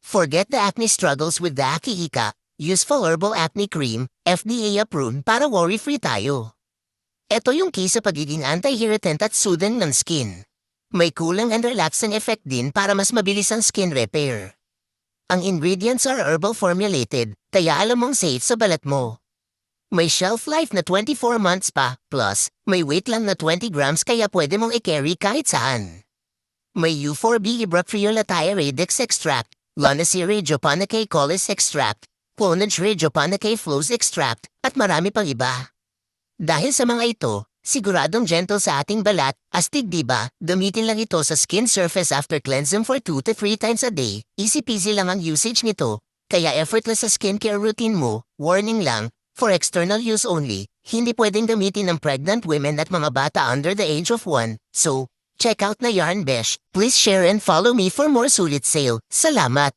Forget the acne struggles with the Akihika, useful herbal acne cream, FDA approved para worry-free tayo. Ito yung key sa pagiging anti-irritant at soothing ng skin. May cooling and relaxing effect din para mas mabilis ang skin repair. Ang ingredients are herbal formulated, kaya alam mong safe sa balat mo. May shelf life na 24 months pa, plus may weight lang na 20 grams kaya pwede mong i-carry kahit saan. May U4B Ibracriolathiaridex extract, Lonicere japonicae collis extract, Clonage japonicae flows extract, at marami pang iba. Dahil sa mga ito, siguradong gentle sa ating balat, astig diba, gamitin lang ito sa skin surface after cleansing for 2 to 3 times a day, easy peasy lang ang usage nito, kaya effortless sa skincare routine mo, warning lang, for external use only, hindi pwedeng gamitin ng pregnant women at mga bata under the age of 1, so, check out na Yarn Besh, please share and follow me for more sulit sale, salamat!